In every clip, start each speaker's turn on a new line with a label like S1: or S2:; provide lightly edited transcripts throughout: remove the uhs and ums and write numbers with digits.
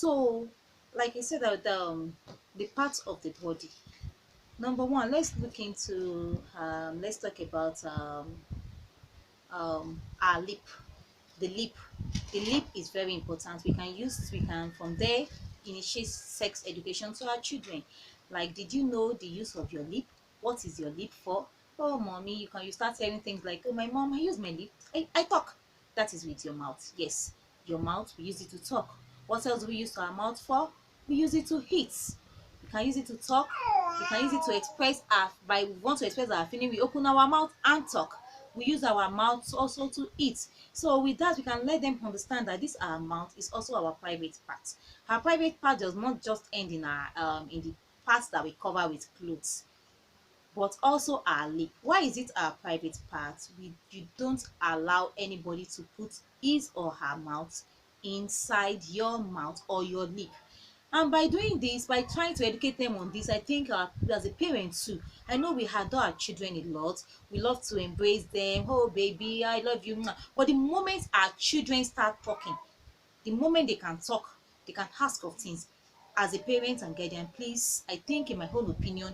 S1: So, like I said, that the parts of the body. Number one, let's talk about our lip. The lip. The lip is very important. We can from there initiate sex education to our children. Like, did you know the use of your lip? What is your lip for? Oh, mommy, you start hearing things like, oh, my mom, I use my lip. I talk. That is with your mouth. Yes, your mouth, we use it to talk. What else do we use our mouth for? We use it to eat. We can use it to talk. We can use it to express our, by we want to express our feeling, we open our mouth and talk. We use our mouth also to eat. So with that, we can let them understand that this our mouth is also our private part. Our private part does not just end in the parts that we cover with clothes, but also our lip. Why is it our private part? You don't allow anybody to put his or her mouth inside your mouth or your lip. And by doing this, by trying to educate them on this, I think as a parent too, I know we adore our children a lot. We love to embrace them. Oh, baby, I love you. Mwah. But the moment our children start talking, the moment they can talk, they can ask of things. As a parent and guardian, please, I think in my own opinion,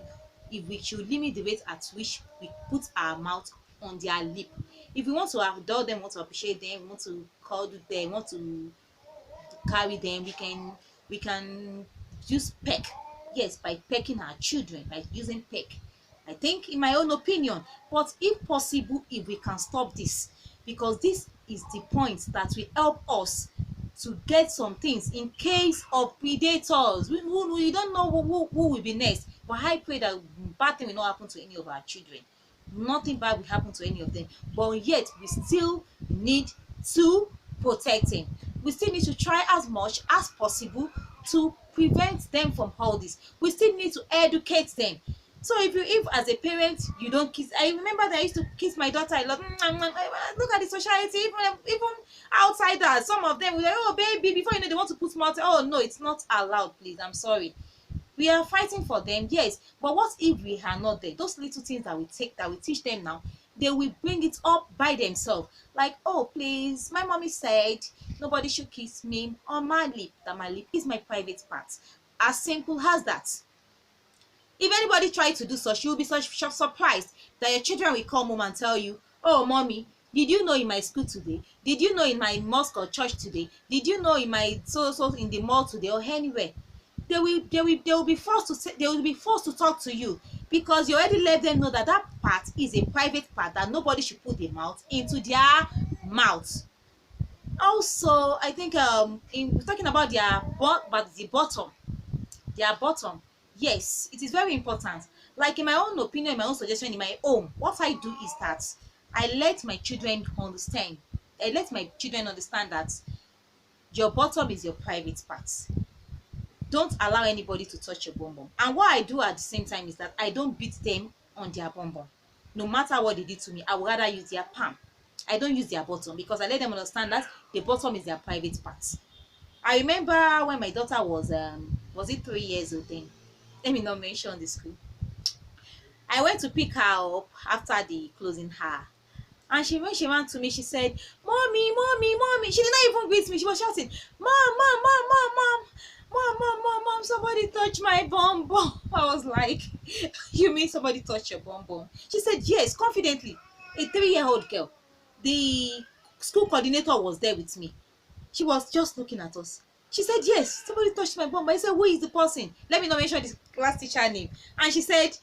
S1: if we should limit the rate at which we put our mouth on their lip. If we want to adore them, want to appreciate them, want to cuddle them, want to carry them, we can use peck. Yes, by pecking our children, by using peck. I think in my own opinion, but if possible, if we can stop this, because this is the point that will help us to get some things in case of predators. We don't know who will be next, but I pray that bad thing will not happen to any of our children. Nothing bad will happen to any of them, but yet we still need to protect them. We still need to try as much as possible to prevent them from all this. We still need to educate them. So if as a parent you don't kiss, I remember that I used to kiss my daughter a lot. Look at the society, even outsiders, some of them will say, oh baby, before you know they want to put mouth. Oh no, it's not allowed, please. I'm sorry. We are fighting for them, yes, but what if we are not there? Those little things that we teach them now, they will bring it up by themselves. Like, oh please, my mommy said nobody should kiss me on my lip, that my lip is my private part. As simple as that. If anybody try to do such, you'll be surprised that your children will come home and tell you, oh mommy, did you know in my school today? Did you know in my mosque or church today? Did you know in my so in the mall today or anywhere? They will be forced to say, they will be forced to talk to you, because you already let them know that that part is a private part that nobody should put their mouth into their mouth. Also, I think in talking about but the bottom, their bottom, yes, it is very important. Like in my own opinion, in my own suggestion, in my home, what I do is that I let my children understand. I let my children understand that your bottom is your private part. Don't allow anybody to touch your bum bum. And what I do at the same time is that I don't beat them on their bum bum. No matter what they did to me, I would rather use their palm. I don't use their bottom, because I let them understand that the bottom is their private part. I remember when my daughter was it 3 years old then? Let me not mention the school. I went to pick her up after the closing her. And when she ran to me, she said, mommy, mommy, mommy. She did not even greet me. She was shouting, mom, mom, mom, mom, mom, mom, mom, mom, mom, somebody touched my bum bum. I was like, you mean somebody touched your bum bum? She said, yes, confidently. A 3-year-old girl. The school coordinator was there with me. She was just looking at us. She said, yes, somebody touched my bum. I said, who is the person? Let me not mention this class teacher name. And she said,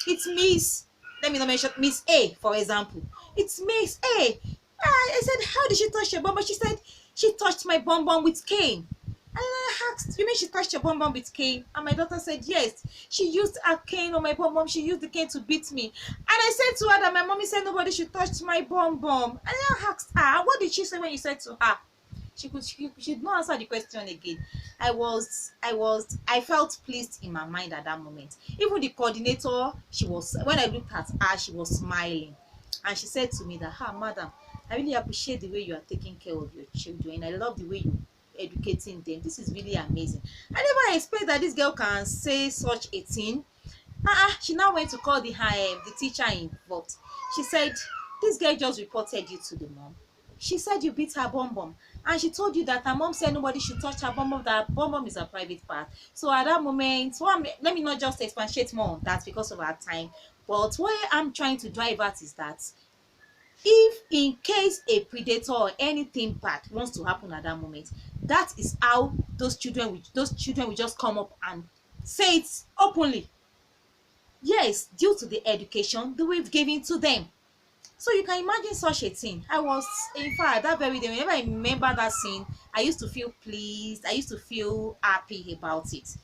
S1: it's Miss, let me not mention Miss A, for example. It's Miss A. I said, how did she touch your bum? She said, she touched my bum bum with cane. And I asked, you mean she touched your bum bum with cane? And my daughter said, yes. She used a cane on my bum bum. She used the cane to beat me. And I said to her that my mommy said nobody should touch my bum bum. And I asked her, what did she say when you said to her? She did not answer the question again. I felt pleased in my mind at that moment. Even the coordinator, when I looked at her, she was smiling. And she said to me that, madam, I really appreciate the way you are taking care of your children. I love the way you educating them. This is really amazing. I never expect that this girl can say such a thing. She now went to call the teacher involved. She said, this girl just reported you to the mom. She said you beat her bum bum, and she told you that her mom said nobody should touch her bum bum, that her bum bum is a private part. So at that moment, let me not just expatiate more on that because of our time, but where I'm trying to drive at is that if in case a predator or anything bad wants to happen at that moment, that is how those children will just come up and say it openly. Yes, due to the education that we've given to them. So you can imagine such a thing. I was, in fact, that very day, whenever I remember that scene, I used to feel pleased. I used to feel happy about it.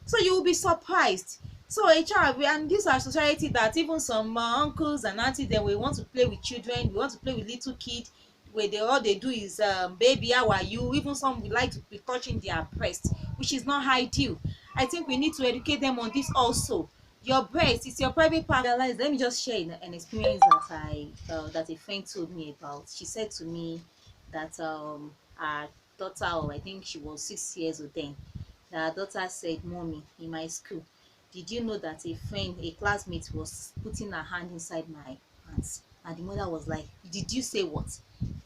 S1: So you will be surprised. So a child, and these are society that even some uncles and aunties, then we want to play with children, we want to play with little kids, where all they do is baby, how are you? Even some would like to be touching their breast, which is not ideal. I think we need to educate them on this also. Your breast is your private part. Realize, let me just share an experience that a friend told me about. She said to me that her daughter, or I think she was 6 years old then, that her daughter said, "Mommy, in my school, did you know that a classmate was putting her hand inside my pants?" And the mother was like, "Did you say what?"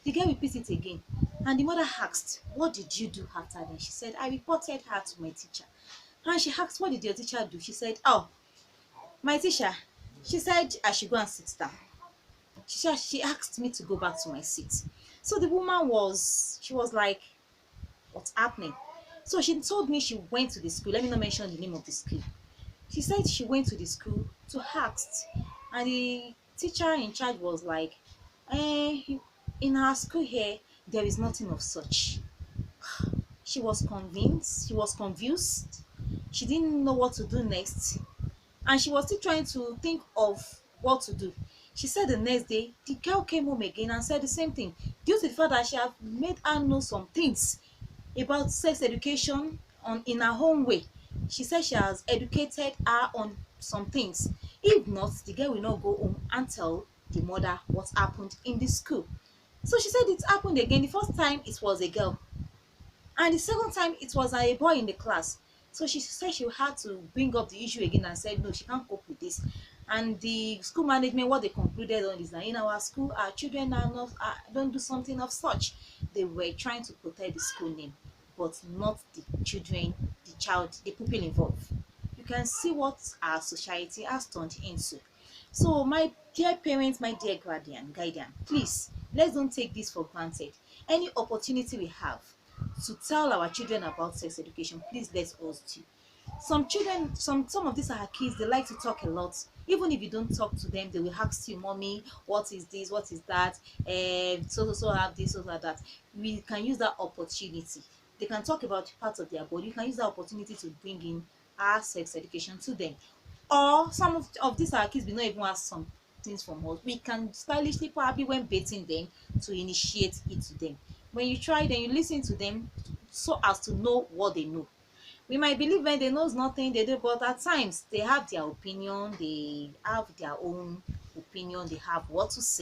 S1: The girl repeated it again, and the mother asked, "What did you do after that?" She said, "I reported her to my teacher." And she asked, "What did your teacher do?" She said, "Oh, my teacher, she said I should go and sit down." She asked me to go back to my seat. So the woman she was like, "What's happening?" So she told me she went to the school. Let me not mention the name of the school. She said she went to the school to ask, and the teacher in charge was like, in our school here, there is nothing of such." She was convinced, she was confused, she didn't know what to do next, and she was still trying to think of what to do. She said the next day, the girl came home again and said the same thing, due to the fact that she had made her know some things about sex education in her own way. She said she has educated her on some things. If not, the girl will not go home and tell the mother what happened in the school. So she said it happened again. The first time it was a girl, and the second time it was a boy in the class. So she said she had to bring up the issue again and said no, she can't cope with this. And the school management, what they concluded on is that in our school, our children don't do something of such. They were trying to protect the school name, but not the children, the child, the people involved. You can see what our society has turned into. So my dear parents, my dear guardian, please, let's don't take this for granted. Any opportunity we have to tell our children about sex education, please let us do. Some children, some of these are kids, they like to talk a lot. Even if you don't talk to them, they will ask you, "Mommy, what is this, what is that, so have this, so that." We can use that opportunity. They can talk about parts of their body. You can use that opportunity to bring in our sex education to them. Or some of these our kids will not even ask some things from us. We can stylishly, probably when baiting them, to initiate it to them. When you try, then you listen to them so as to know what they know. We might believe when they knows nothing they do, but at times they have their opinion, they have their own opinion, they have what to say.